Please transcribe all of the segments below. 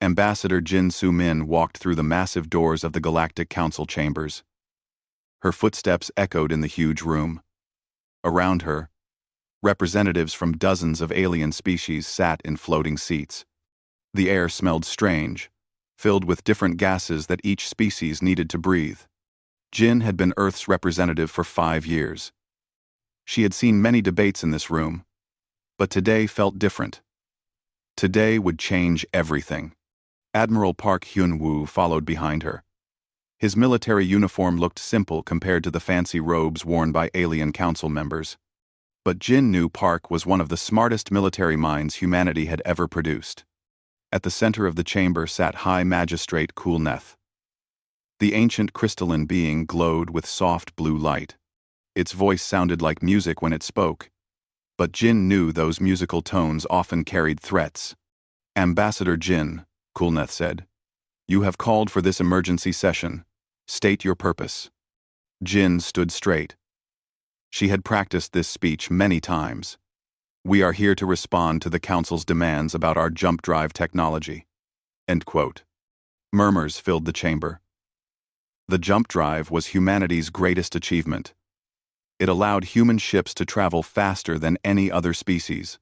Ambassador Jin Su-min walked through the massive doors of the Galactic Council chambers. Her footsteps echoed in the huge room. Around her, representatives from dozens of alien species sat in floating seats. The air smelled strange, filled with different gases that each species needed to breathe. Jin had been Earth's representative for 5 years. She had seen many debates in this room, but today felt different. Today would change everything. Admiral Park Hyun-woo followed behind her. His military uniform looked simple compared to the fancy robes worn by alien council members. But Jin knew Park was one of the smartest military minds humanity had ever produced. At the center of the chamber sat High Magistrate Kulneth. The ancient crystalline being glowed with soft blue light. Its voice sounded like music when it spoke, but Jin knew those musical tones often carried threats. "Ambassador Jin," Kulneth said, "you have called for this emergency session. State your purpose." Jin stood straight. She had practiced this speech many times. "We are here to respond to the Council's demands about our jump drive technology." End quote. Murmurs filled the chamber. The jump drive was humanity's greatest achievement. It allowed human ships to travel faster than any other species.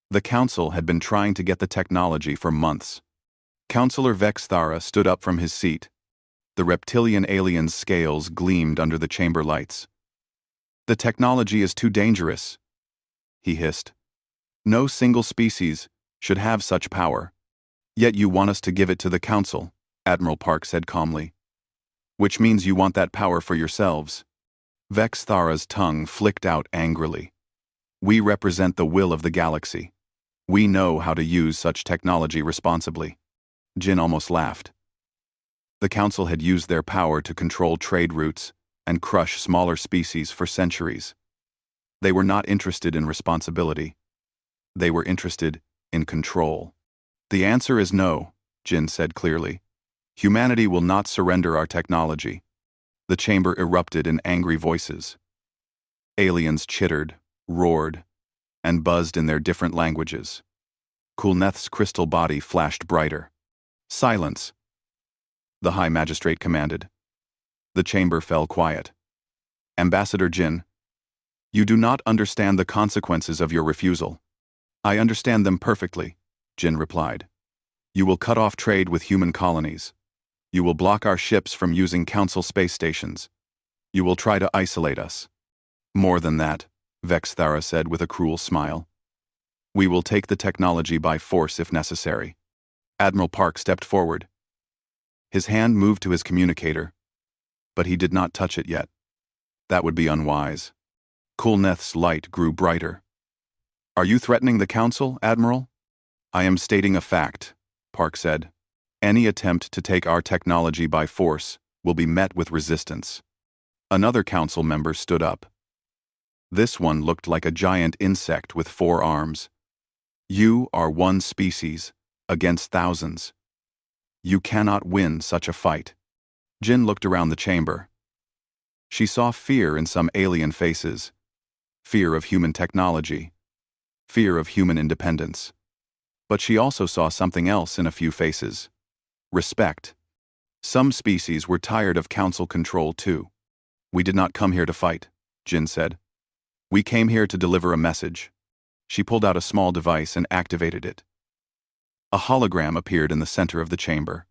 The Council had been trying to get the technology for months. Councillor Vex Thara stood up from his seat. The reptilian alien's scales gleamed under the chamber lights. "The technology is too dangerous," he hissed. "No single species should have such power. Yet you want us to give it to the Council," Admiral Park said calmly. "Which means you want that power for yourselves." Vex Thara's tongue flicked out angrily. "We represent the will of the galaxy. We know how to use such technology responsibly." Jin almost laughed. The Council had used their power to control trade routes and crush smaller species for centuries. They were not interested in responsibility. They were interested in control. "The answer is no," Jin said clearly. "Humanity will not surrender our technology." The chamber erupted in angry voices. Aliens chittered, roared, and buzzed in their different languages. Kulneth's crystal body flashed brighter. "Silence," the High Magistrate commanded. The chamber fell quiet. "Ambassador Jin, you do not understand the consequences of your refusal." "I understand them perfectly," Jin replied. "You will cut off trade with human colonies. You will block our ships from using Council space stations. You will try to isolate us." "More than that," Vex Thara said with a cruel smile. "We will take the technology by force if necessary." Admiral Park stepped forward. His hand moved to his communicator, but he did not touch it yet. That would be unwise. Kulneth's light grew brighter. "Are you threatening the Council, Admiral?" "I am stating a fact," Park said. "Any attempt to take our technology by force will be met with resistance." Another Council member stood up. This one looked like a giant insect with 4 arms. "You are one species against thousands. You cannot win such a fight." Jin looked around the chamber. She saw fear in some alien faces, fear of human technology, fear of human independence. But she also saw something else in a few faces: respect. Some species were tired of Council control too. "We did not come here to fight," Jin said. "We came here to deliver a message." She pulled out a small device and activated it. A hologram appeared in the center of the chamber.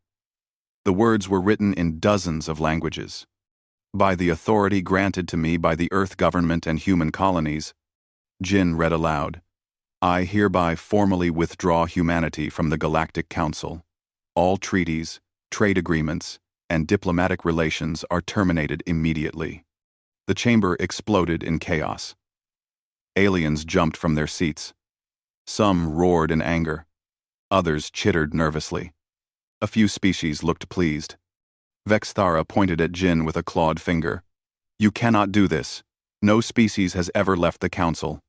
The words were written in dozens of languages. "By the authority granted to me by the Earth government and human colonies," Jin read aloud, "I hereby formally withdraw humanity from the Galactic Council. All treaties, trade agreements, and diplomatic relations are terminated immediately." The chamber exploded in chaos. Aliens jumped from their seats. Some roared in anger. Others chittered nervously. A few species looked pleased. Vex Thara pointed at Jin with a clawed finger. "You cannot do this. No species has ever left the Council."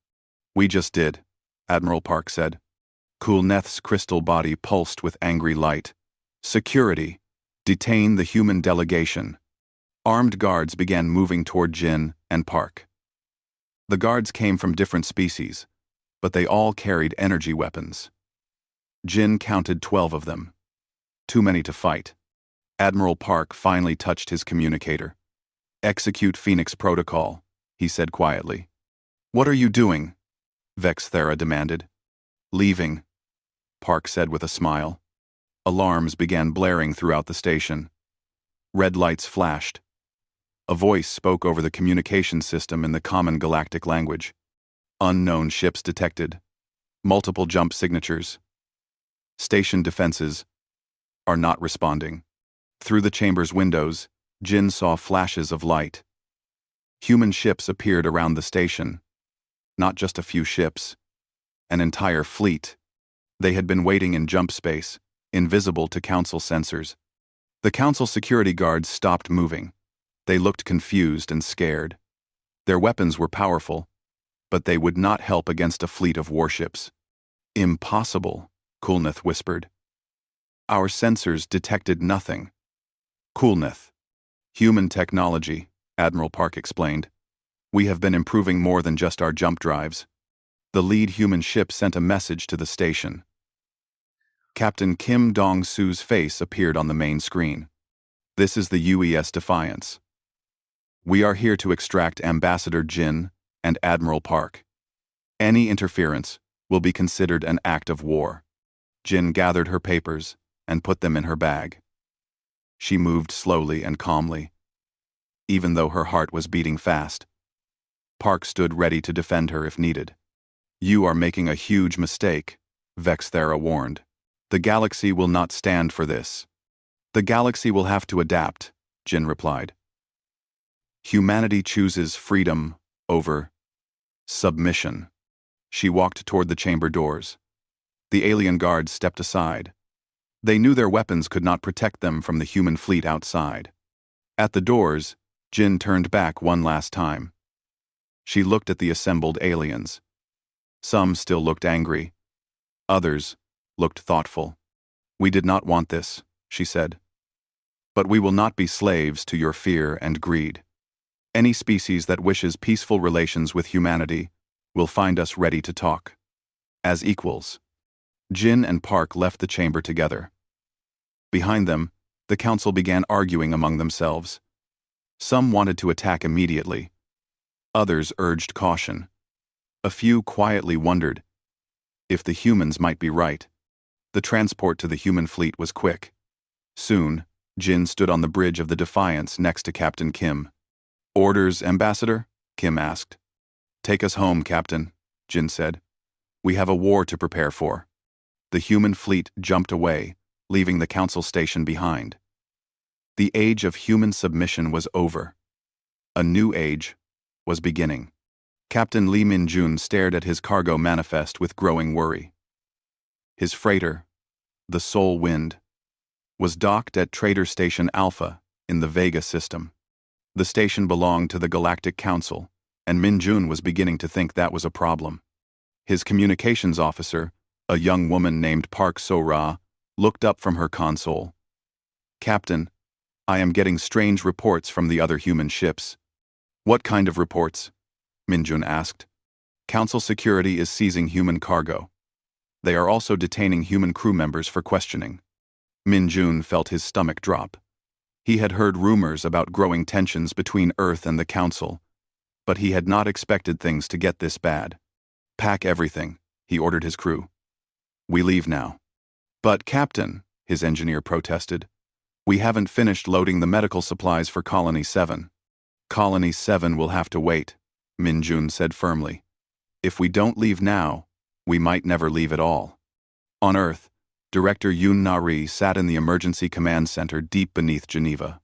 "We just did," Admiral Park said. Kulneth's crystal body pulsed with angry light. "Security! Detain the human delegation." Armed guards began moving toward Jin and Park. The guards came from different species, but they all carried energy weapons. Jin counted 12 of them. Too many to fight. Admiral Park finally touched his communicator. "Execute Phoenix Protocol," he said quietly. "What are you doing?" Vexthera demanded. "Leaving," Park said with a smile. Alarms began blaring throughout the station. Red lights flashed. A voice spoke over the communication system in the common galactic language. "Unknown ships detected. Multiple jump signatures. Station defenses are not responding." Through the chamber's windows, Jin saw flashes of light. Human ships appeared around the station. Not just a few ships. An entire fleet. They had been waiting in jump space, invisible to Council sensors. The Council security guards stopped moving. They looked confused and scared. Their weapons were powerful, but they would not help against a fleet of warships. "Impossible," Kulnith whispered. "Our sensors detected nothing." "Kulnith. Human technology," Admiral Park explained. "We have been improving more than just our jump drives." The lead human ship sent a message to the station. Captain Kim Dong-Su's face appeared on the main screen. "This is the UES Defiance. We are here to extract Ambassador Jin and Admiral Park. Any interference will be considered an act of war." Jin gathered her papers and put them in her bag. She moved slowly and calmly, even though her heart was beating fast. Park stood ready to defend her if needed. "You are making a huge mistake," Vexthera warned. "The galaxy will not stand for this." "The galaxy will have to adapt," Jin replied. "Humanity chooses freedom over submission." She walked toward the chamber doors. The alien guards stepped aside. They knew their weapons could not protect them from the human fleet outside. At the doors, Jin turned back one last time. She looked at the assembled aliens. Some still looked angry. Others looked thoughtful. "We did not want this," she said. "But we will not be slaves to your fear and greed. Any species that wishes peaceful relations with humanity will find us ready to talk. As equals." Jin and Park left the chamber together. Behind them, the council began arguing among themselves. Some wanted to attack immediately. Others urged caution. A few quietly wondered if the humans might be right. The transport to the human fleet was quick. Soon, Jin stood on the bridge of the Defiance next to Captain Kim. "Orders, Ambassador?" Kim asked. "Take us home, Captain," Jin said. "We have a war to prepare for." The human fleet jumped away, leaving the council station behind. The age of human submission was over. A new age was beginning. Captain Lee Min-jun stared at his cargo manifest with growing worry. His freighter, the Soul Wind, was docked at Trader Station Alpha in the Vega system. The station belonged to the Galactic Council, and Min-jun was beginning to think that was a problem. His communications officer, a young woman named Park So-ra, looked up from her console. "Captain, I am getting strange reports from the other human ships." "What kind of reports?" Min-jun asked. "Council security is seizing human cargo. They are also detaining human crew members for questioning." Min-jun felt his stomach drop. He had heard rumors about growing tensions between Earth and the Council, but he had not expected things to get this bad. "Pack everything," he ordered his crew. "We leave now." "But, Captain," his engineer protested, "we haven't finished loading the medical supplies for Colony 7. "Colony 7 will have to wait," Min-jun said firmly. "If we don't leave now, we might never leave at all." On Earth, Director Yoon Na-ri sat in the Emergency Command Center deep beneath Geneva.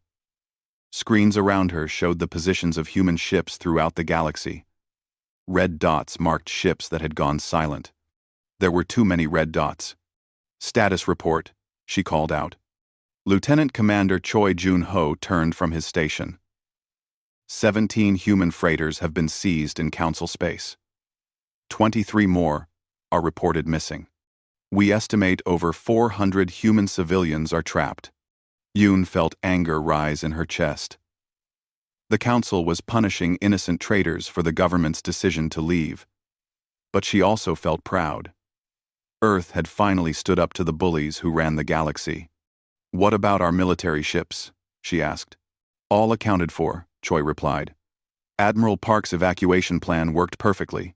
Screens around her showed the positions of human ships throughout the galaxy. Red dots marked ships that had gone silent. There were too many red dots. "Status report," she called out. Lieutenant Commander Choi Jun-ho turned from his station. 17 human freighters have been seized in Council space. 23 more are reported missing. We estimate over 400 human civilians are trapped. Yoon felt anger rise in her chest. The Council was punishing innocent traitors for the government's decision to leave. But she also felt proud. Earth had finally stood up to the bullies who ran the galaxy. What about our military ships? She asked. All accounted for, Choi replied. Admiral Park's evacuation plan worked perfectly.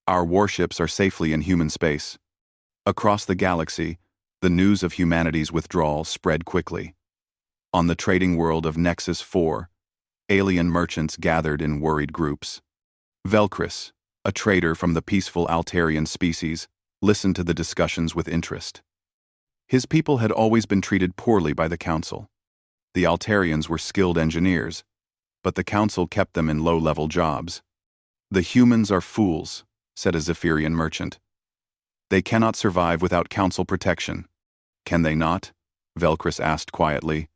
Our warships are safely in human space. Across the galaxy, the news of humanity's withdrawal spread quickly. On the trading world of Nexus 4, alien merchants gathered in worried groups. Velcris, a trader from the peaceful Altarian species, listened to the discussions with interest. His people had always been treated poorly by the Council. The Altarians were skilled engineers, but the Council kept them in low-level jobs. The humans are fools, said a Zephyrian merchant. They cannot survive without Council protection. Can they not? Velcris asked quietly.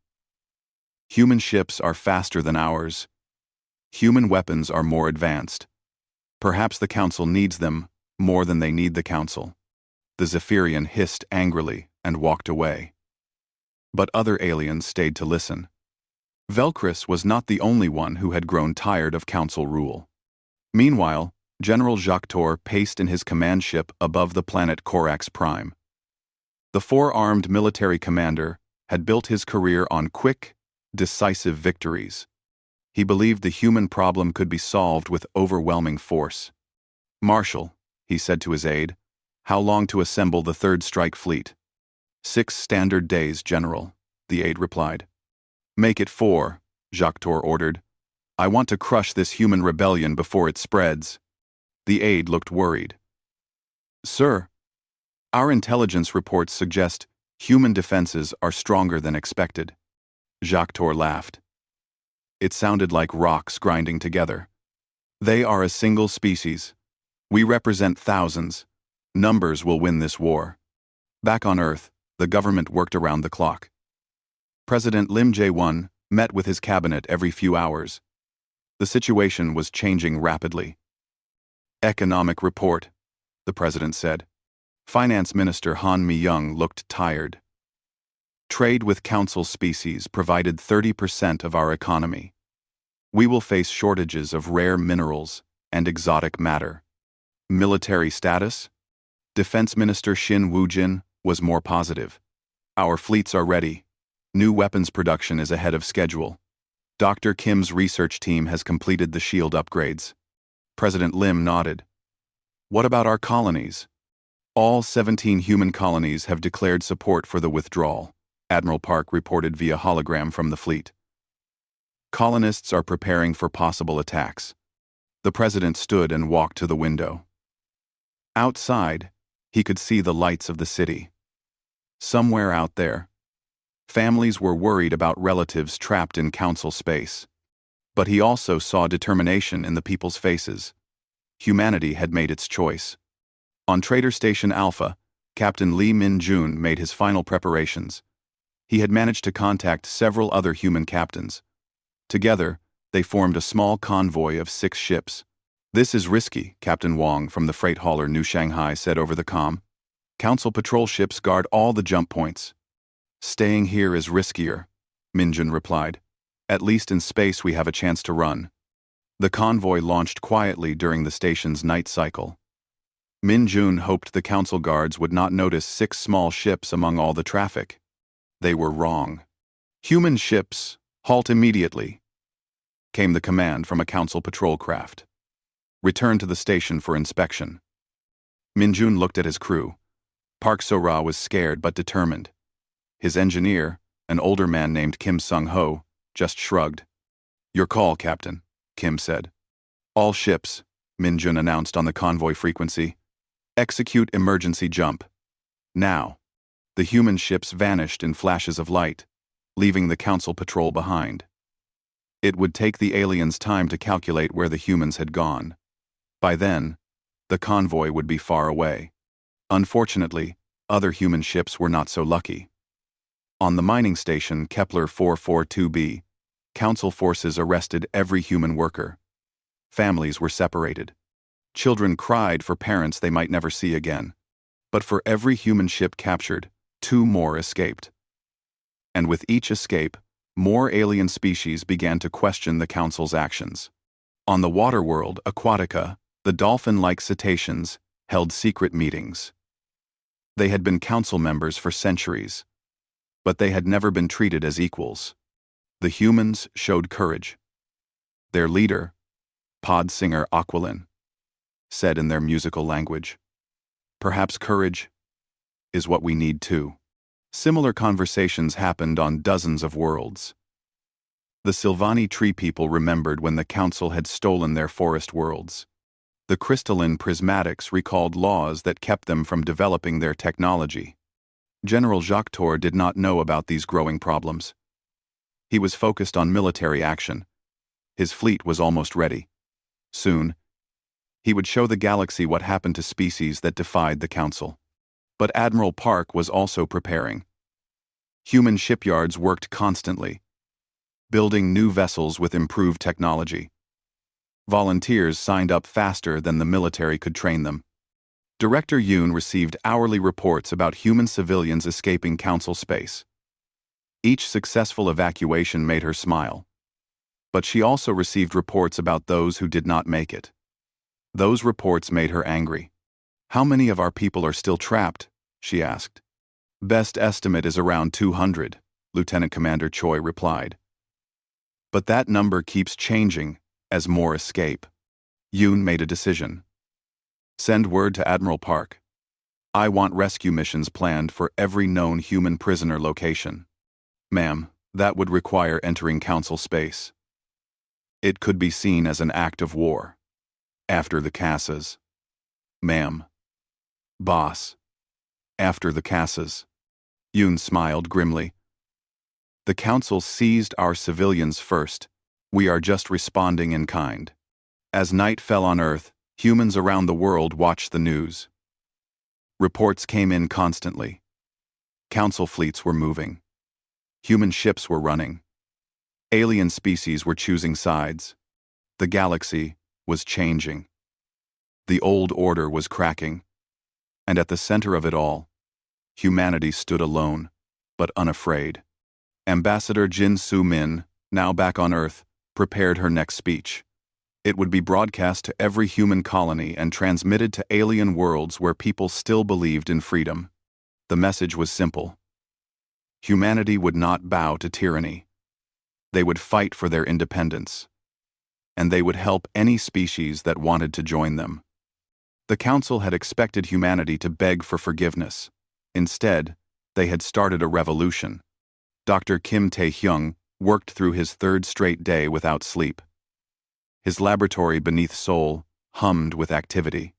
Human ships are faster than ours. Human weapons are more advanced. Perhaps the Council needs them more than they need the Council. The Zephyrian hissed angrily and walked away. But other aliens stayed to listen. Velcris was not the only one who had grown tired of Council rule. Meanwhile, General Jactor paced in his command ship above the planet Corax Prime. The four-armed military commander had built his career on quick, decisive victories. He believed the human problem could be solved with overwhelming force. Marshal, he said to his aide, how long to assemble the Third Strike Fleet? 6 standard days, General, the aide replied. Make it 4, Jactor ordered. I want to crush this human rebellion before it spreads. The aide looked worried. Sir, our intelligence reports suggest human defenses are stronger than expected. Jactor laughed. It sounded like rocks grinding together. They are a single species. We represent thousands. Numbers will win this war. Back on Earth, the government worked around the clock. President Lim Jae-won met with his cabinet every few hours. The situation was changing rapidly. Economic report, the president said. Finance Minister Han Mi-young looked tired. Trade with Council species provided 30% of our economy. We will face shortages of rare minerals and exotic matter. Military status? Defense Minister Shin Woo-jin was more positive. Our fleets are ready. New weapons production is ahead of schedule. Dr. Kim's research team has completed the shield upgrades. President Lim nodded. What about our colonies? All 17 human colonies have declared support for the withdrawal, Admiral Park reported via hologram from the fleet. Colonists are preparing for possible attacks. The president stood and walked to the window. Outside, he could see the lights of the city. Somewhere out there, families were worried about relatives trapped in Council space. But he also saw determination in the people's faces. Humanity had made its choice. On Trader Station Alpha, Captain Lee Min-jun made his final preparations. He had managed to contact several other human captains. Together, they formed a small convoy of 6 ships. This is risky, Captain Wong from the freight hauler New Shanghai said over the comm. Council patrol ships guard all the jump points. Staying here is riskier, Min-jun replied. At least in space we have a chance to run. The convoy launched quietly during the station's night cycle. Min-jun hoped the Council guards would not notice 6 small ships among all the traffic. They were wrong. Human ships, halt immediately, came the command from a Council patrol craft. Return to the station for inspection. Min-jun looked at his crew. Park So-ra was scared but determined. His engineer, an older man named Kim Sung-ho, just shrugged. Your call, Captain, Kim said. All ships, Min-jun announced on the convoy frequency. Execute emergency jump. Now. The human ships vanished in flashes of light, leaving the Council patrol behind. It would take the aliens time to calculate where the humans had gone. By then, the convoy would be far away. Unfortunately, other human ships were not so lucky. On the mining station Kepler 442b, Council forces arrested every human worker. Families were separated. Children cried for parents they might never see again. But for every human ship captured, 2 more escaped. And with each escape, more alien species began to question the Council's actions. On the water world, Aquatica, the dolphin-like cetaceans held secret meetings. They had been Council members for centuries. But they had never been treated as equals. The humans showed courage. Their leader, pod singer Aquilin, said in their musical language, "Perhaps courage is what we need too." Similar conversations happened on dozens of worlds. The Silvani tree people remembered when the council had stolen their forest worlds. The crystalline prismatics recalled laws that kept them from developing their technology. General Jacques Tour did not know about these growing problems. He was focused on military action. His fleet was almost ready. Soon, he would show the galaxy what happened to species that defied the council. But Admiral Park was also preparing. Human shipyards worked constantly, building new vessels with improved technology. Volunteers signed up faster than the military could train them. Director Yoon received hourly reports about human civilians escaping council space. Each successful evacuation made her smile. But she also received reports about those who did not make it. Those reports made her angry. "How many of our people are still trapped?" she asked. "Best estimate is around 200, Lieutenant Commander Choi replied. "But that number keeps changing as more escape." Yoon made a decision. "Send word to Admiral Park. I want rescue missions planned for every known human prisoner location." "Ma'am, that would require entering council space. It could be seen as an act of war. After the Cassas." "Ma'am." "Boss. After the Cassas." Yoon smiled grimly. "The council seized our civilians first. We are just responding in kind." As night fell on Earth, humans around the world watched the news. Reports came in constantly. Council fleets were moving. Human ships were running. Alien species were choosing sides. The galaxy was changing. The old order was cracking. And at the center of it all, humanity stood alone, but unafraid. Ambassador Jin Soo-min, now back on Earth, prepared her next speech. It would be broadcast to every human colony and transmitted to alien worlds where people still believed in freedom. The message was simple. Humanity would not bow to tyranny. They would fight for their independence. And they would help any species that wanted to join them. The Council had expected humanity to beg for forgiveness. Instead, they had started a revolution. Dr. Kim Tae-hyung worked through his third straight day without sleep. His laboratory beneath Seoul hummed with activity.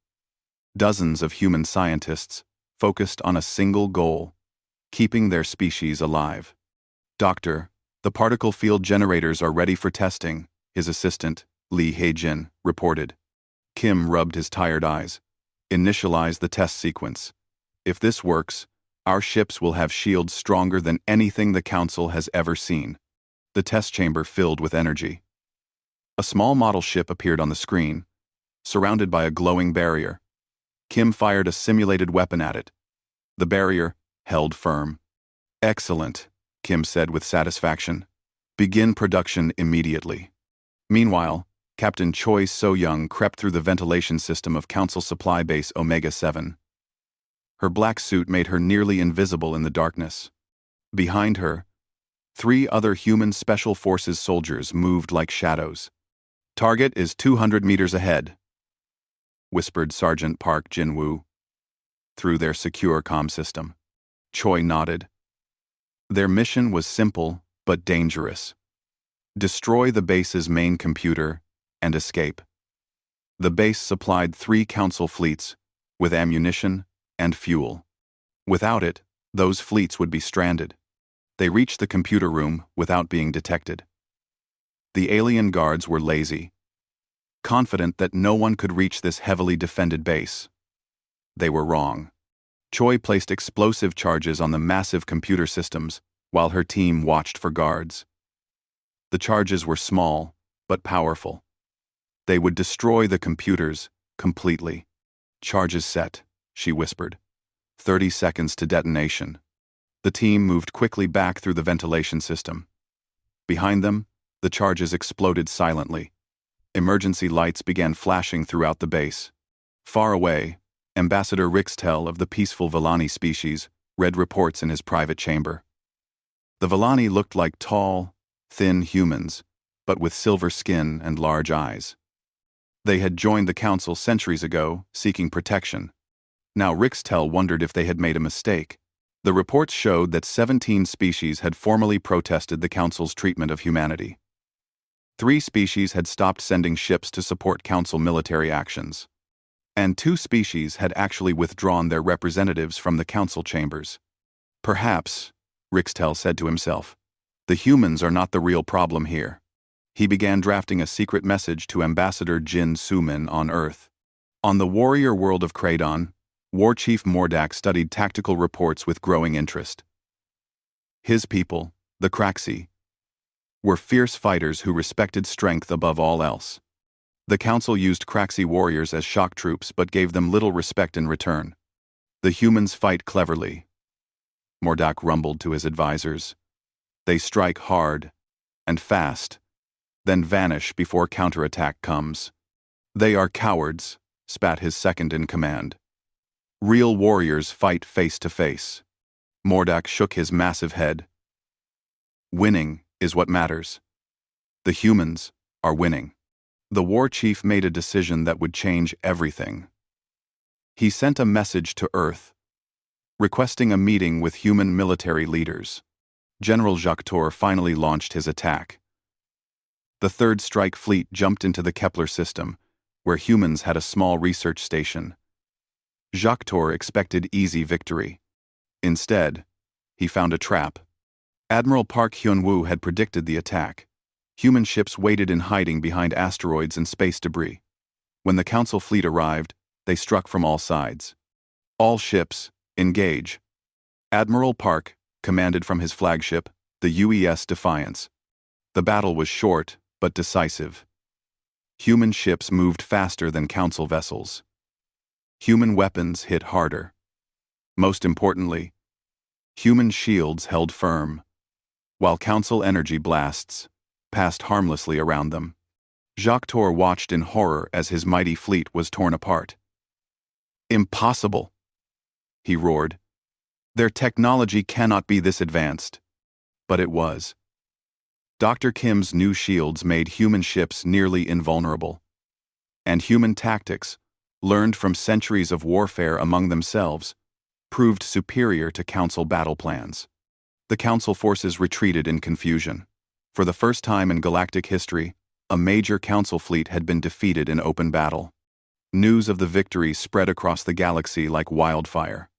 Dozens of human scientists focused on a single goal: keeping their species alive. "Doctor, the particle field generators are ready for testing," his assistant, Lee Hae-jin, reported. Kim rubbed his tired eyes. "Initialize the test sequence. If this works, our ships will have shields stronger than anything the Council has ever seen." The test chamber filled with energy. A small model ship appeared on the screen, surrounded by a glowing barrier. Kim fired a simulated weapon at it. The barrier held firm. "Excellent," Kim said with satisfaction. "Begin production immediately." Meanwhile, Captain Choi So-young crept through the ventilation system of Council Supply Base Omega-7. Her black suit made her nearly invisible in the darkness. Behind her, 3 other human Special Forces soldiers moved like shadows. "Target is 200 meters ahead," whispered Sergeant Park Jin-woo through their secure comm system. Choi nodded. Their mission was simple but dangerous. Destroy the base's main computer and escape. The base supplied 3 Council fleets with ammunition and fuel. Without it, those fleets would be stranded. They reached the computer room without being detected. The alien guards were lazy, confident that no one could reach this heavily defended base. They were wrong. Choi placed explosive charges on the massive computer systems while her team watched for guards. The charges were small, but powerful. They would destroy the computers completely. "Charges set," she whispered. 30 seconds to detonation. The team moved quickly back through the ventilation system. Behind them, the charges exploded silently. Emergency lights began flashing throughout the base. Far away, Ambassador Rixtel of the peaceful Villani species read reports in his private chamber. The Villani looked like tall, thin humans, but with silver skin and large eyes. They had joined the council centuries ago, seeking protection. Now Rixtel wondered if they had made a mistake. The reports showed that 17 species had formally protested the council's treatment of humanity. 3 species had stopped sending ships to support council military actions. And 2 species had actually withdrawn their representatives from the council chambers. Perhaps, Rixtel said to himself, the humans are not the real problem here. He began drafting a secret message to Ambassador Jin Sumin on Earth. On the warrior world of Kraydon, War Chief Mordak studied tactical reports with growing interest. His people, the Kraxi, were fierce fighters who respected strength above all else. The council used Kraxi warriors as shock troops but gave them little respect in return. The humans fight cleverly, Mordak rumbled to his advisors. They strike hard and fast, then vanish before counterattack comes. They are cowards, spat his second-in-command. Real warriors fight face to face. Mordak shook his massive head. Winning is what matters. The humans are winning. The war chief made a decision that would change everything. He sent a message to Earth, requesting a meeting with human military leaders. General Jactor finally launched his attack. The Third Strike Fleet jumped into the Kepler system, where humans had a small research station. Jactor expected easy victory. Instead, he found a trap. Admiral Park Hyun-woo had predicted the attack. Human ships waited in hiding behind asteroids and space debris. When the Council fleet arrived, they struck from all sides. All ships, engage. Admiral Park commanded from his flagship, the UES Defiance. The battle was short, but decisive. Human ships moved faster than Council vessels. Human weapons hit harder. Most importantly, human shields held firm, while Council energy blasts passed harmlessly around them. Jactor watched in horror as his mighty fleet was torn apart. Impossible, he roared. Their technology cannot be this advanced. But it was. Dr. Kim's new shields made human ships nearly invulnerable. And human tactics, learned from centuries of warfare among themselves, proved superior to Council battle plans. The Council forces retreated in confusion. For the first time in galactic history, a major Council fleet had been defeated in open battle. News of the victory spread across the galaxy like wildfire.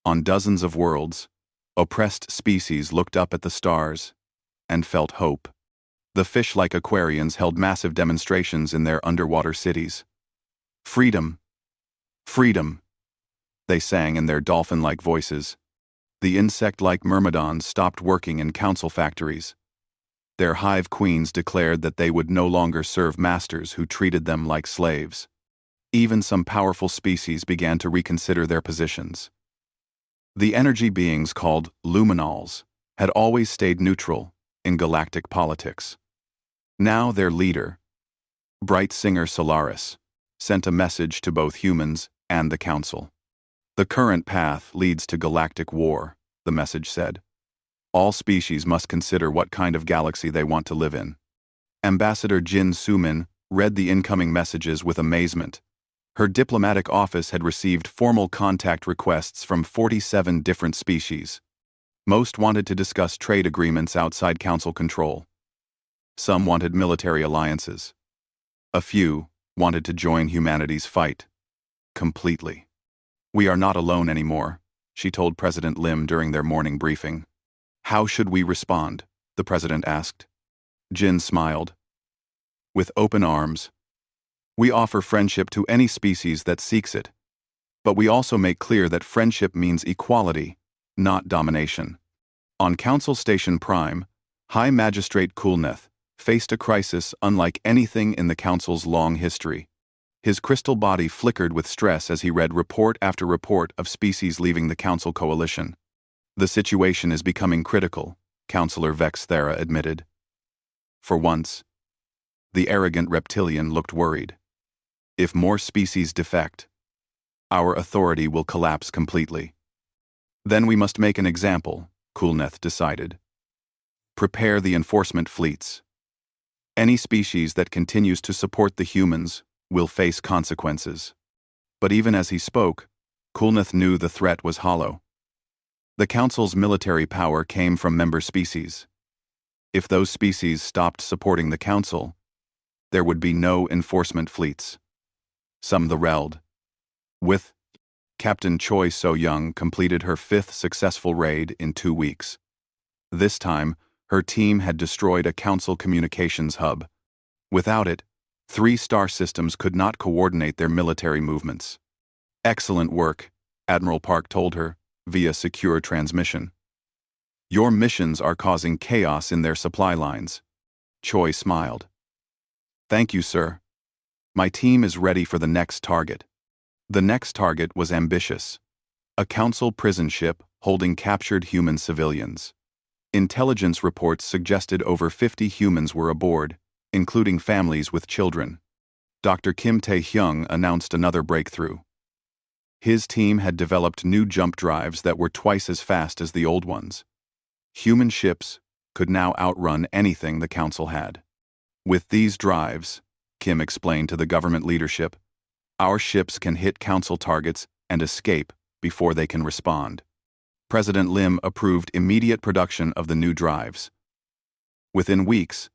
On dozens of worlds, oppressed species looked up at the stars and felt hope. The fish-like Aquarians held massive demonstrations in their underwater cities. Freedom! Freedom! They sang in their dolphin-like voices. The insect-like myrmidons stopped working in Council factories. Their hive queens declared that they would no longer serve masters who treated them like slaves. Even some powerful species began to reconsider their positions. The energy beings called luminals had always stayed neutral in galactic politics. Now their leader, Bright Singer Solaris, sent a message to both humans and the Council. The current path leads to galactic war, the message said. All species must consider what kind of galaxy they want to live in. Ambassador Jin Sumin read the incoming messages with amazement. Her diplomatic office had received formal contact requests from 47 different species. Most wanted to discuss trade agreements outside Council control. Some wanted military alliances. A few wanted to join humanity's fight. Completely. We are not alone anymore, she told President Lim during their morning briefing. How should we respond? The president asked. Jin smiled. With open arms. We offer friendship to any species that seeks it. But we also make clear that friendship means equality, not domination. On Council Station Prime, High Magistrate Kulneth faced a crisis unlike anything in the Council's long history. His crystal body flickered with stress as he read report after report of species leaving the Council coalition. The situation is becoming critical, Councillor Vex Thera admitted. For once, the arrogant reptilian looked worried. If more species defect, our authority will collapse completely. Then we must make an example, Kulneth decided. Prepare the enforcement fleets. Any species that continues to support the humans will face consequences. But even as he spoke, Kulnath knew the threat was hollow. The Council's military power came from member species. If those species stopped supporting the Council, there would be no enforcement fleets. Some the Reld. With Captain Choi So-young completed her 5th successful raid in 2 weeks. This time, her team had destroyed a Council communications hub. Without it, 3 star systems could not coordinate their military movements. Excellent work, Admiral Park told her, via secure transmission. Your missions are causing chaos in their supply lines. Choi smiled. Thank you, sir. My team is ready for the next target. The next target was ambitious. A Council prison ship holding captured human civilians. Intelligence reports suggested over 50 humans were aboard, including families with children. Dr. Kim Tae-hyung announced another breakthrough. His team had developed new jump drives that were twice as fast as the old ones. Human ships could now outrun anything the Council had. With these drives, Kim explained to the government leadership, our ships can hit Council targets and escape before they can respond. President Lim approved immediate production of the new drives. Within weeks,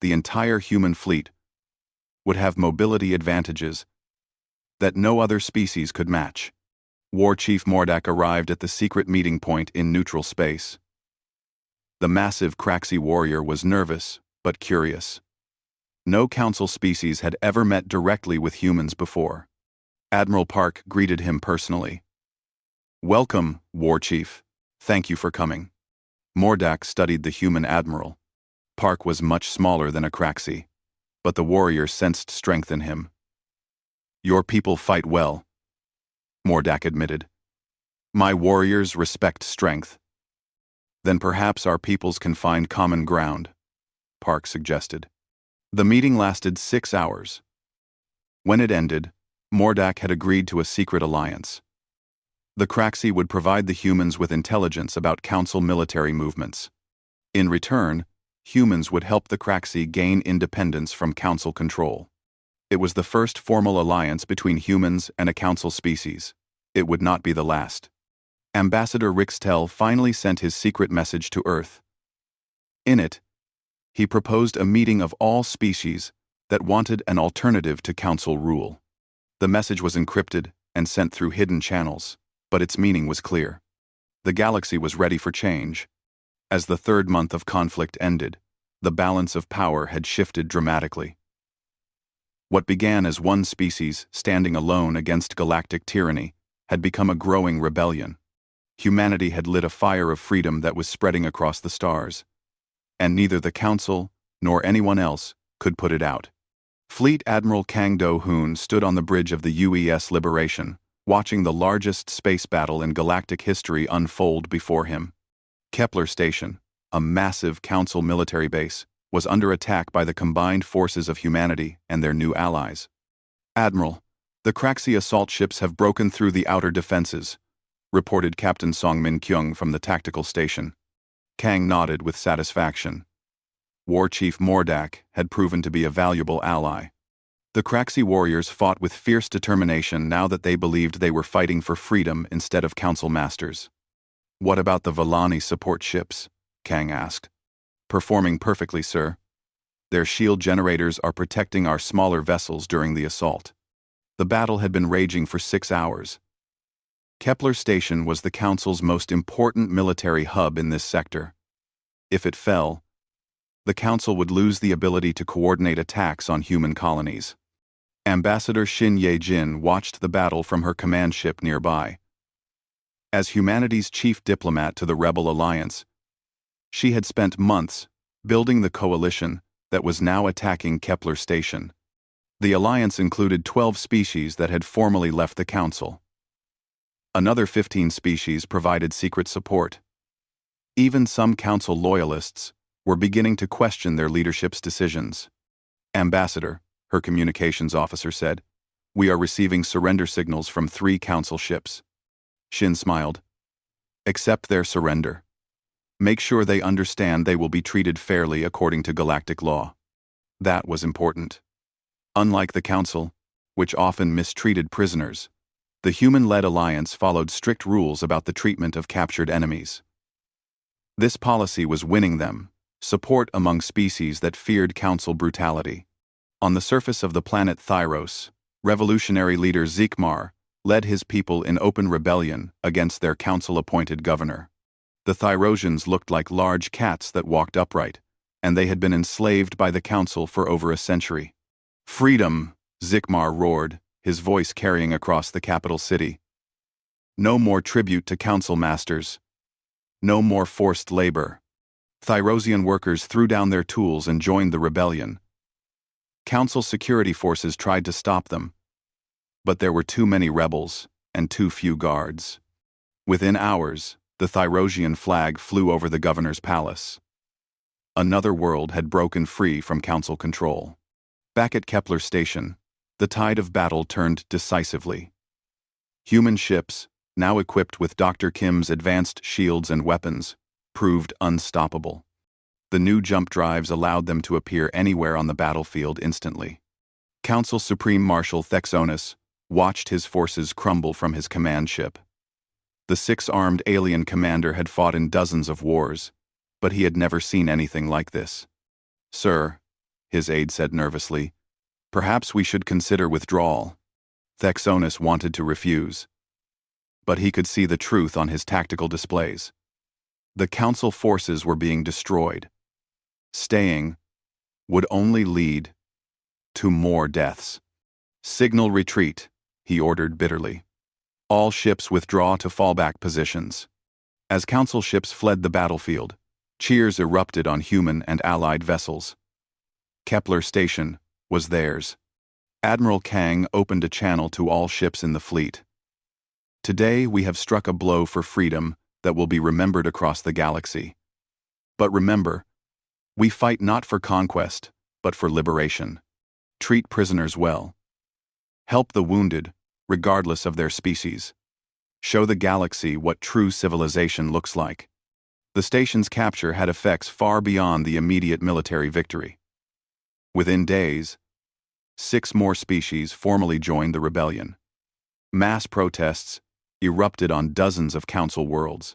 the entire human fleet would have mobility advantages that no other species could match. War Chief Mordak arrived at the secret meeting point in neutral space. The massive Kraxi warrior was nervous, but curious. No Council species had ever met directly with humans before. Admiral Park greeted him personally. Welcome, War Chief. Thank you for coming. Mordak studied the human admiral. Park was much smaller than a Kraxi, but the warrior sensed strength in him. Your people fight well, Mordak admitted. My warriors respect strength. Then perhaps our peoples can find common ground, Park suggested. The meeting lasted 6 hours. When it ended, Mordak had agreed to a secret alliance. The Kraxi would provide the humans with intelligence about Council military movements. In return, humans would help the Kraxi gain independence from Council control. It was the first formal alliance between humans and a Council species. It would not be the last. Ambassador Rixtel finally sent his secret message to Earth. In it, he proposed a meeting of all species that wanted an alternative to Council rule. The message was encrypted and sent through hidden channels, but its meaning was clear. The galaxy was ready for change. As the 3rd month of conflict ended, the balance of power had shifted dramatically. What began as one species standing alone against galactic tyranny had become a growing rebellion. Humanity had lit a fire of freedom that was spreading across the stars, and neither the Council nor anyone else could put it out. Fleet Admiral Kang Do-hoon stood on the bridge of the UES Liberation, watching the largest space battle in galactic history unfold before him. Kepler Station, a massive Council military base, was under attack by the combined forces of humanity and their new allies. Admiral, the Kraxi assault ships have broken through the outer defenses, reported Captain Song Min Kyung from the tactical station. Kang nodded with satisfaction. War Chief Mordak had proven to be a valuable ally. The Kraxi warriors fought with fierce determination now that they believed they were fighting for freedom instead of Council masters. What about the Vallani support ships? Kang asked. Performing perfectly, sir. Their shield generators are protecting our smaller vessels during the assault. The battle had been raging for 6 hours. Kepler Station was the Council's most important military hub in this sector. If it fell, the Council would lose the ability to coordinate attacks on human colonies. Ambassador Shin Ye-jin watched the battle from her command ship nearby. As humanity's chief diplomat to the Rebel Alliance, she had spent months building the coalition that was now attacking Kepler Station. The alliance included 12 species that had formally left the Council. Another 15 species provided secret support. Even some Council loyalists were beginning to question their leadership's decisions. Ambassador, her communications officer said, we are receiving surrender signals from 3 Council ships. Shin smiled. Accept their surrender. Make sure they understand they will be treated fairly according to galactic law. That was important. Unlike the Council, which often mistreated prisoners, the human-led alliance followed strict rules about the treatment of captured enemies. This policy was winning them support among species that feared Council brutality. On the surface of the planet Thyros, revolutionary leader Zikmar led his people in open rebellion against their Council-appointed governor. The Thyrosians looked like large cats that walked upright, and they had been enslaved by the Council for over a century. "Freedom!" Zikmar roared, his voice carrying across the capital city. "No more tribute to Council masters. No more forced labor." Thyrosian workers threw down their tools and joined the rebellion. Council security forces tried to stop them, but there were too many rebels and too few guards. Within hours, the Thyrosian flag flew over the governor's palace. Another world had broken free from Council control. Back at Kepler Station, the tide of battle turned decisively. Human ships, now equipped with Dr. Kim's advanced shields and weapons, proved unstoppable. The new jump drives allowed them to appear anywhere on the battlefield instantly. Council Supreme Marshal Thexonus watched his forces crumble from his command ship. The six-armed alien commander had fought in dozens of wars, but he had never seen anything like this. "Sir," his aide said nervously, "perhaps we should consider withdrawal." Thexonus wanted to refuse, but he could see the truth on his tactical displays. The Council forces were being destroyed. Staying would only lead to more deaths. "Signal retreat," he ordered bitterly. "All ships withdraw to fallback positions." As Council ships fled the battlefield, cheers erupted on human and allied vessels. Kepler Station was theirs. Admiral Kang opened a channel to all ships in the fleet. "Today we have struck a blow for freedom that will be remembered across the galaxy. But remember, we fight not for conquest, but for liberation. Treat prisoners well. Help the wounded, regardless of their species. Show the galaxy what true civilization looks like." The station's capture had effects far beyond the immediate military victory. Within days, 6 more species formally joined the rebellion. Mass protests erupted on dozens of Council worlds.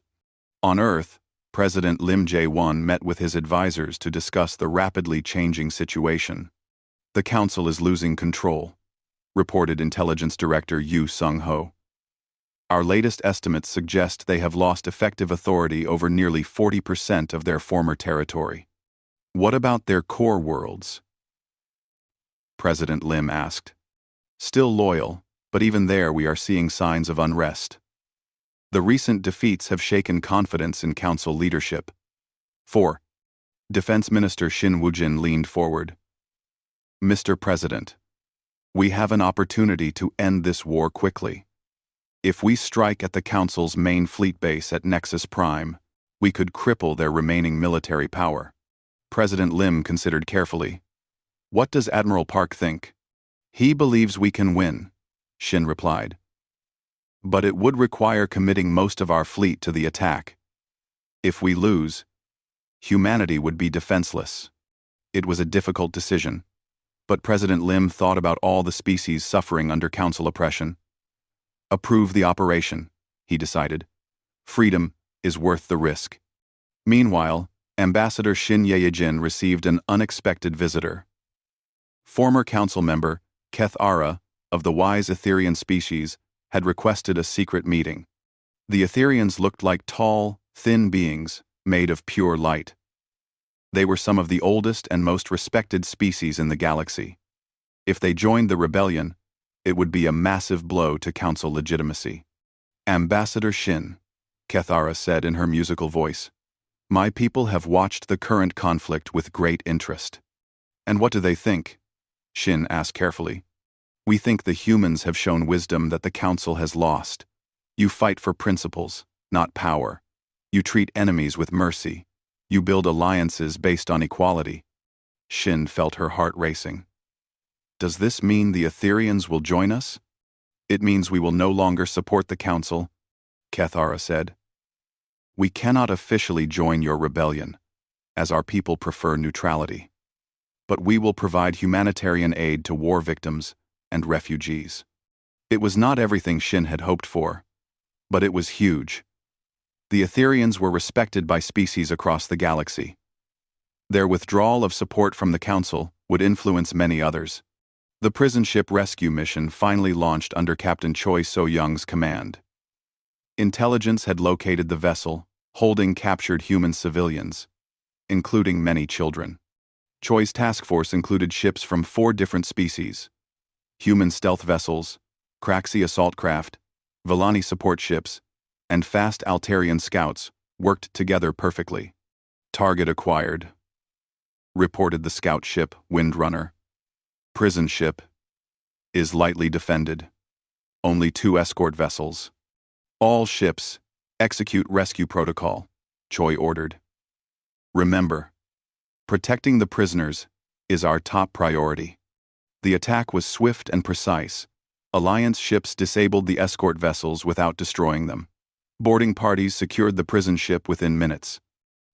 On Earth, President Lim Jae-won met with his advisors to discuss the rapidly changing situation. "The Council is losing control," reported Intelligence Director Yu Sung-ho. "Our latest estimates suggest they have lost effective authority over nearly 40% of their former territory." "What about their core worlds?" President Lim asked. "Still loyal, but even there we are seeing signs of unrest. The recent defeats have shaken confidence in Council leadership." 4. Defense Minister Shin Woo-jin leaned forward. "Mr. President, we have an opportunity to end this war quickly. If we strike at the Council's main fleet base at Nexus Prime, we could cripple their remaining military power." President Lim considered carefully. "What does Admiral Park think?" "He believes we can win," Shin replied. "But it would require committing most of our fleet to the attack. If we lose, humanity would be defenseless." It was a difficult decision, but President Lim thought about all the species suffering under Council oppression. "Approve the operation," he decided. "Freedom is worth the risk." Meanwhile, Ambassador Shin Ye-jin received an unexpected visitor. Former Council member Keth Ara, of the wise Etherian species, had requested a secret meeting. The Etherians looked like tall, thin beings made of pure light. They were some of the oldest and most respected species in the galaxy. If they joined the rebellion, it would be a massive blow to Council legitimacy. "Ambassador Shin," Kethara said in her musical voice, "my people have watched the current conflict with great interest." "And what do they think?" Shin asked carefully. "We think the humans have shown wisdom that the Council has lost. You fight for principles, not power. You treat enemies with mercy. You build alliances based on equality." Shin felt her heart racing. "Does this mean the Etherians will join us?" "It means we will no longer support the Council," Kethara said. We cannot officially join your rebellion, as our people prefer neutrality. But we will provide humanitarian aid to war victims and refugees. It was not everything Shin had hoped for, but it was huge. The Etherians were respected by species across the galaxy. Their withdrawal of support from the Council would influence many others. The prison ship rescue mission finally launched under Captain Choi So-young's command. Intelligence had located the vessel, holding captured human civilians, including many children. Choi's task force included ships from 4 different species: human stealth vessels, Craxi assault craft, Villani support ships, and fast Altarian scouts worked together perfectly. Target acquired, reported the scout ship Windrunner. Prison ship is lightly defended. Only 2 escort vessels. All ships execute rescue protocol, Choi ordered. Remember, protecting the prisoners is our top priority. The attack was swift and precise. Alliance ships disabled the escort vessels without destroying them. Boarding parties secured the prison ship within minutes.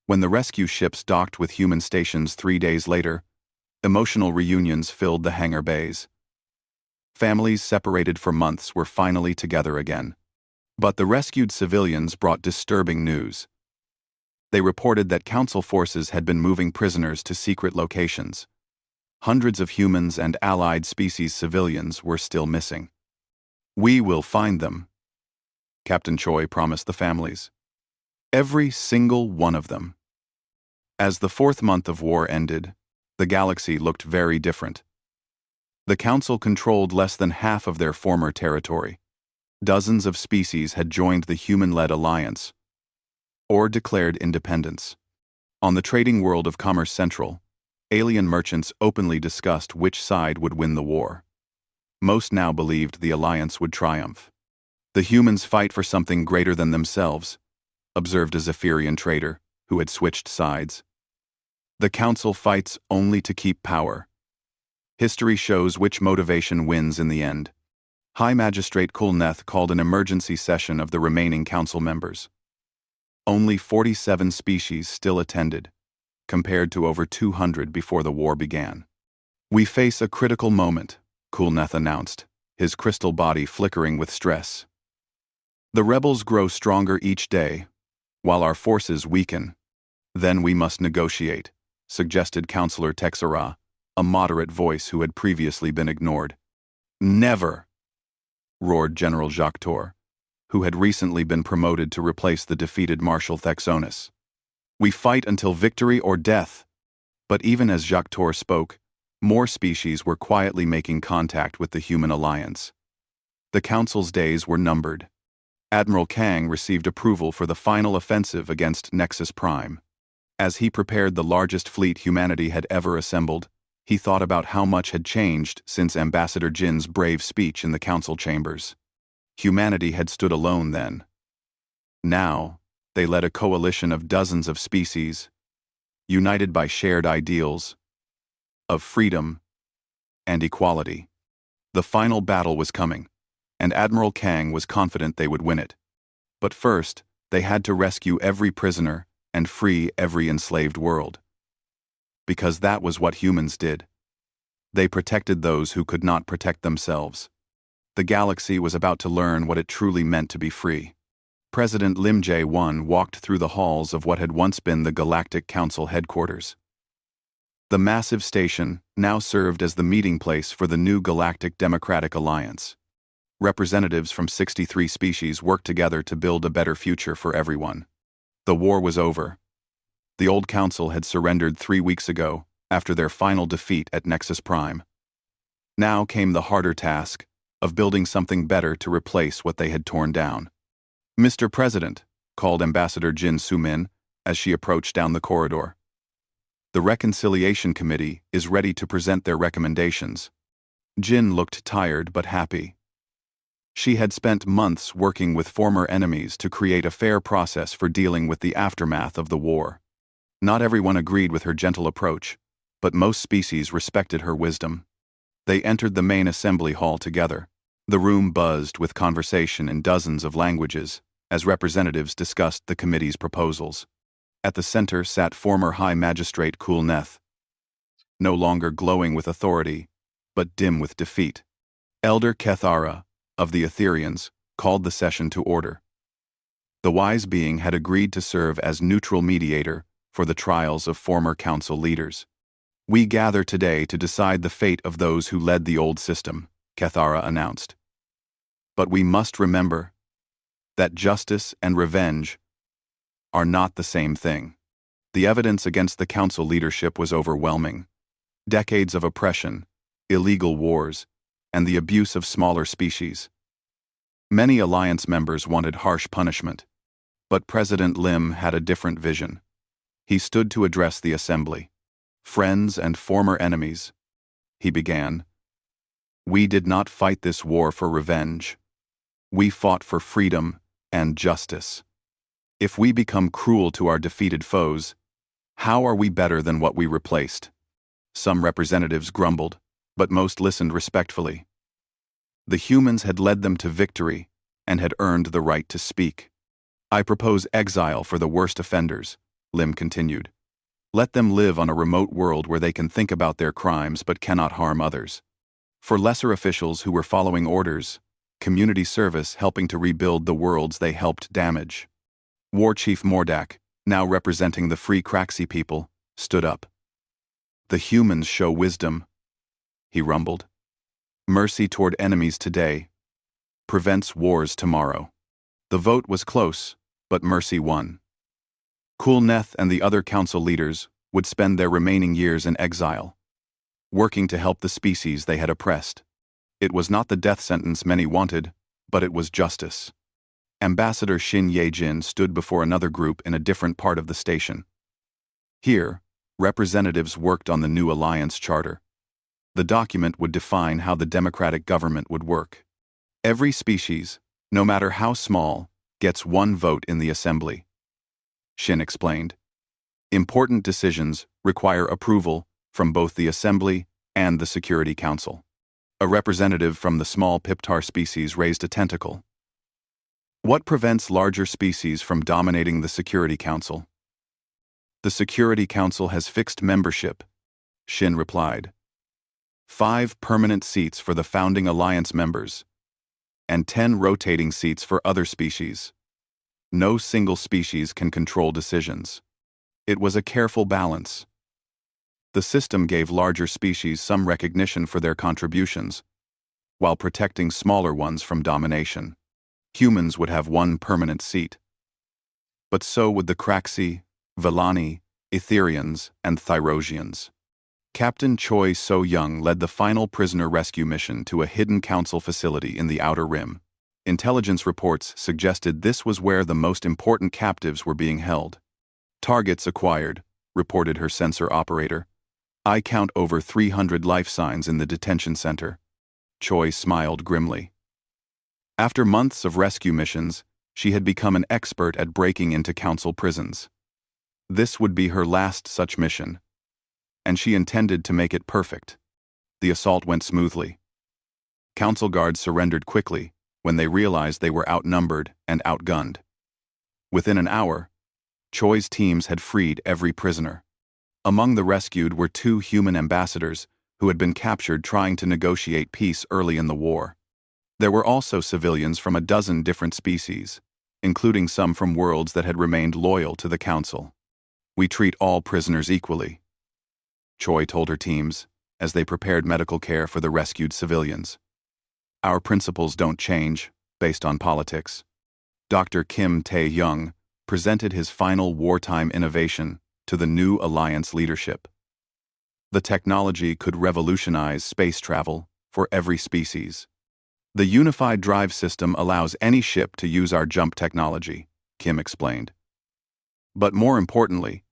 When the rescue ships docked with human stations 3 days later, emotional reunions filled the hangar bays. Families separated for months were finally together again. But the rescued civilians brought disturbing news. They reported that Council forces had been moving prisoners to secret locations. Hundreds of humans and allied species civilians were still missing. We will find them, Captain Choi promised the families. Every single one of them. As the 4th month of war ended, the galaxy looked very different. The Council controlled less than half of their former territory. Dozens of species had joined the human-led alliance, or declared independence. On the trading world of Commerce Central, alien merchants openly discussed which side would win the war. Most now believed the alliance would triumph. The humans fight for something greater than themselves, observed a Zephyrian trader who had switched sides. The Council fights only to keep power. History shows which motivation wins in the end. High Magistrate Kulneth called an emergency session of the remaining Council members. Only 47 species still attended, compared to over 200 before the war began. We face a critical moment, Kulneth announced, his crystal body flickering with stress. The rebels grow stronger each day, while our forces weaken. Then we must negotiate, suggested Councillor Texera, a moderate voice who had previously been ignored. Never, roared General Jacques Tor, who had recently been promoted to replace the defeated Marshal Thexonus. We fight until victory or death. But even as Jacques Tor spoke, more species were quietly making contact with the human alliance. The Council's days were numbered. Admiral Kang received approval for the final offensive against Nexus Prime. As he prepared the largest fleet humanity had ever assembled, he thought about how much had changed since Ambassador Jin's brave speech in the Council chambers. Humanity had stood alone then. Now, they led a coalition of dozens of species, united by shared ideals of freedom and equality. The final battle was coming, and Admiral Kang was confident they would win it. But first, they had to rescue every prisoner and free every enslaved world. Because that was what humans did. They protected those who could not protect themselves. The galaxy was about to learn what it truly meant to be free. President Lim Jae-won walked through the halls of what had once been the Galactic Council headquarters. The massive station now served as the meeting place for the new Galactic Democratic Alliance. Representatives from 63 species worked together to build a better future for everyone. The war was over. The old council had surrendered 3 weeks ago, after their final defeat at Nexus Prime. Now came the harder task of building something better to replace what they had torn down. Mr. President, called Ambassador Jin Soo-min as she approached down the corridor. The Reconciliation Committee is ready to present their recommendations. Jin looked tired but happy. She had spent months working with former enemies to create a fair process for dealing with the aftermath of the war. Not everyone agreed with her gentle approach, but most species respected her wisdom. They entered the main assembly hall together. The room buzzed with conversation in dozens of languages, as representatives discussed the committee's proposals. At the center sat former High Magistrate Kulneth, no longer glowing with authority, but dim with defeat. Elder Kethara, of the Etherians, called the session to order. The wise being had agreed to serve as neutral mediator for the trials of former council leaders. "We gather today to decide the fate of those who led the old system," Kethara announced. "But we must remember that justice and revenge are not the same thing." The evidence against the council leadership was overwhelming. Decades of oppression, illegal wars, and the abuse of smaller species. Many Alliance members wanted harsh punishment, but President Lim had a different vision. He stood to address the assembly. "Friends and former enemies," he began, "we did not fight this war for revenge. We fought for freedom and justice. If we become cruel to our defeated foes, how are we better than what we replaced?" Some representatives grumbled, but most listened respectfully. The humans had led them to victory and had earned the right to speak. "I propose exile for the worst offenders," Lim continued. "Let them live on a remote world where they can think about their crimes but cannot harm others. For lesser officials who were following orders, community service helping to rebuild the worlds they helped damage." War Chief Mordak, now representing the Free Kraxi people, stood up. "The humans show wisdom," he rumbled. "Mercy toward enemies today prevents wars tomorrow." The vote was close, but mercy won. Kulneth and the other council leaders would spend their remaining years in exile, working to help the species they had oppressed. It was not the death sentence many wanted, but it was justice. Ambassador Shin Ye-jin stood before another group in a different part of the station. Here, representatives worked on the new alliance charter. The document would define how the democratic government would work. Every species, no matter how small, gets one vote in the assembly, Shin explained. Important decisions require approval from both the assembly and the Security Council. A representative from the small Piptar species raised a tentacle. "What prevents larger species from dominating the Security Council?" "The Security Council has fixed membership," Shin replied. 5 permanent seats for the founding alliance members, and 10 rotating seats for other species. No single species can control decisions. It was a careful balance. The system gave larger species some recognition for their contributions, while protecting smaller ones from domination. Humans would have 1 permanent seat. But so would the Kraxi, Villani, Etherians, and Thyrosians. Captain Choi So-young led the final prisoner rescue mission to a hidden council facility in the Outer Rim. Intelligence reports suggested this was where the most important captives were being held. "Targets acquired," reported her sensor operator. "I count over 300 life signs in the detention center." Choi smiled grimly. After months of rescue missions, she had become an expert at breaking into council prisons. This would be her last such mission, and she intended to make it perfect. The assault went smoothly. Council guards surrendered quickly when they realized they were outnumbered and outgunned. Within an hour, Choi's teams had freed every prisoner. Among the rescued were 2 human ambassadors who had been captured trying to negotiate peace early in the war. There were also civilians from a dozen different species, including some from worlds that had remained loyal to the Council. "We treat all prisoners equally," Choi told her teams as they prepared medical care for the rescued civilians. "Our principles don't change based on politics." Dr. Kim Tae-young presented his final wartime innovation to the new alliance leadership. The technology could revolutionize space travel for every species. "The unified drive system allows any ship to use our jump technology," Kim explained. "But more importantly,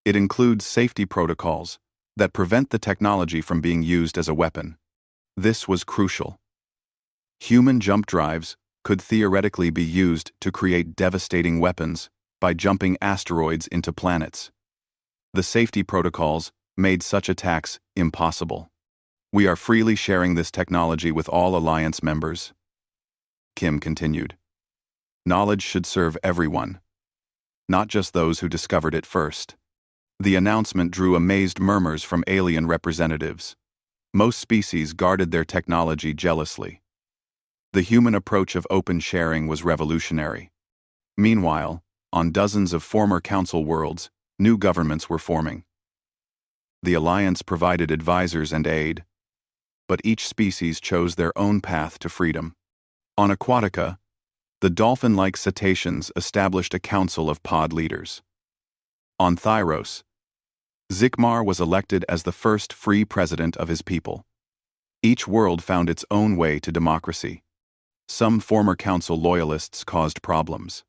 it includes safety protocols that prevent the technology from being used as a weapon." This was crucial. Human jump drives could theoretically be used to create devastating weapons by jumping asteroids into planets. The safety protocols made such attacks impossible. "We are freely sharing this technology with all Alliance members," Kim continued. Knowledge should serve everyone, not just those who discovered it first. The announcement drew amazed murmurs from alien representatives. Most species guarded their technology jealously. The human approach of open sharing was revolutionary. Meanwhile, on dozens of former council worlds, new governments were forming. The Alliance provided advisors and aid, but each species chose their own path to freedom. On Aquatica, the dolphin-like cetaceans established a council of pod leaders. On Thyros, Zikmar was elected as the first free president of his people. Each world found its own way to democracy. Some former council loyalists caused problems.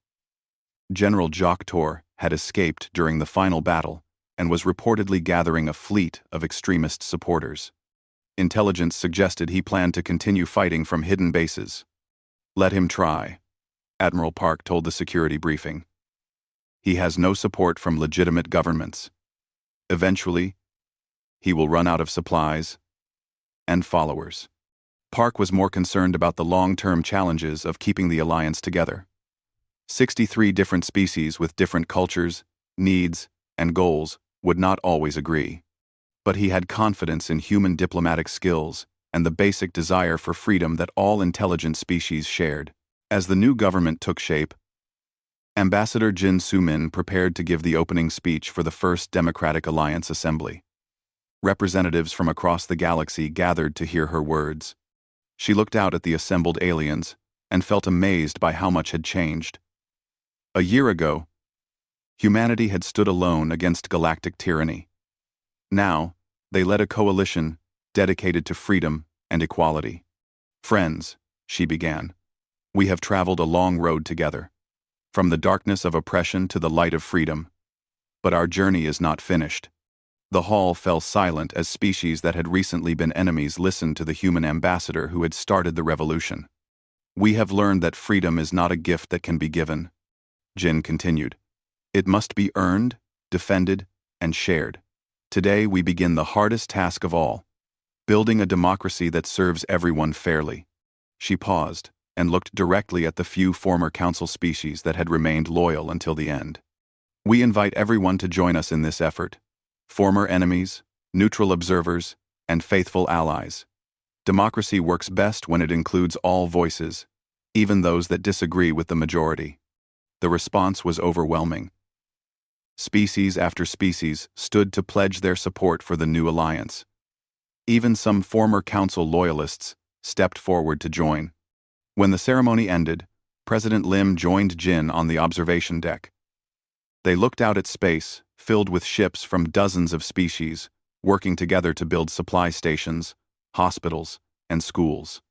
General Joktor had escaped during the final battle and was reportedly gathering a fleet of extremist supporters. Intelligence suggested he planned to continue fighting from hidden bases. "Let him try," Admiral Park told the security briefing. "He has no support from legitimate governments. Eventually, he will run out of supplies and followers." Park was more concerned about the long-term challenges of keeping the Alliance together. 63 different species with different cultures, needs, and goals would not always agree. But he had confidence in human diplomatic skills and the basic desire for freedom that all intelligent species shared. As the new government took shape, Ambassador Jin Sumin prepared to give the opening speech for the first Democratic Alliance Assembly. Representatives from across the galaxy gathered to hear her words. She looked out at the assembled aliens and felt amazed by how much had changed. A year ago, humanity had stood alone against galactic tyranny. Now, they led a coalition dedicated to freedom and equality. "Friends," she began, "we have traveled a long road together, from the darkness of oppression to the light of freedom. But our journey is not finished." The hall fell silent as species that had recently been enemies listened to the human ambassador who had started the revolution. "We have learned that freedom is not a gift that can be given," Jin continued. "It must be earned, defended, and shared. Today we begin the hardest task of all, building a democracy that serves everyone fairly." She paused and looked directly at the few former council species that had remained loyal until the end. "We invite everyone to join us in this effort. Former enemies, neutral observers, and faithful allies. Democracy works best when it includes all voices, even those that disagree with the majority." The response was overwhelming. Species after species stood to pledge their support for the new alliance. Even some former council loyalists stepped forward to join. When the ceremony ended, President Lim joined Jin on the observation deck. They looked out at space, filled with ships from dozens of species, working together to build supply stations, hospitals, and schools.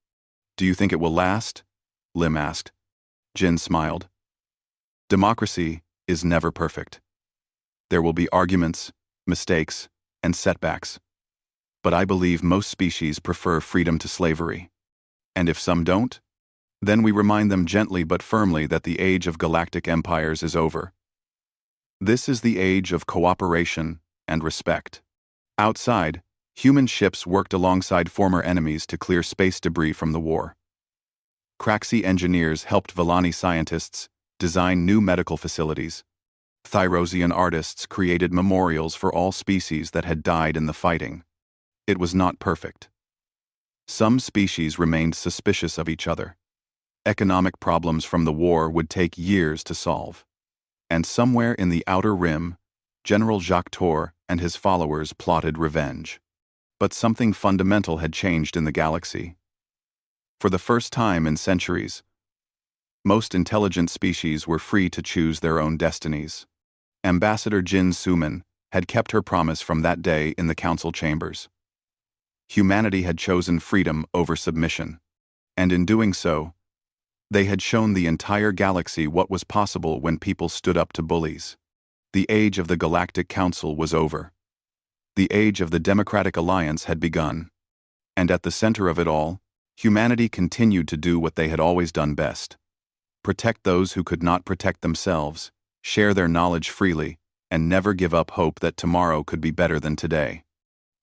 "Do you think it will last?" Lim asked. Jin smiled. "Democracy is never perfect. There will be arguments, mistakes, and setbacks. But I believe most species prefer freedom to slavery. And if some don't, then we remind them gently but firmly that the age of galactic empires is over. This is the age of cooperation and respect." Outside, human ships worked alongside former enemies to clear space debris from the war. Craxi engineers helped Villani scientists design new medical facilities. Thyrosian artists created memorials for all species that had died in the fighting. It was not perfect. Some species remained suspicious of each other. Economic problems from the war would take years to solve. And somewhere in the outer rim, General Joktor and his followers plotted revenge. But something fundamental had changed in the galaxy. For the first time in centuries, most intelligent species were free to choose their own destinies. Ambassador Jin Sumin had kept her promise from that day in the council chambers. Humanity had chosen freedom over submission. And in doing so, they had shown the entire galaxy what was possible when people stood up to bullies. The age of the Galactic Council was over. The age of the Democratic Alliance had begun. And at the center of it all, humanity continued to do what they had always done best: protect those who could not protect themselves, share their knowledge freely, and never give up hope that tomorrow could be better than today.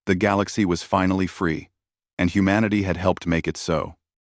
The galaxy was finally free, and humanity had helped make it so.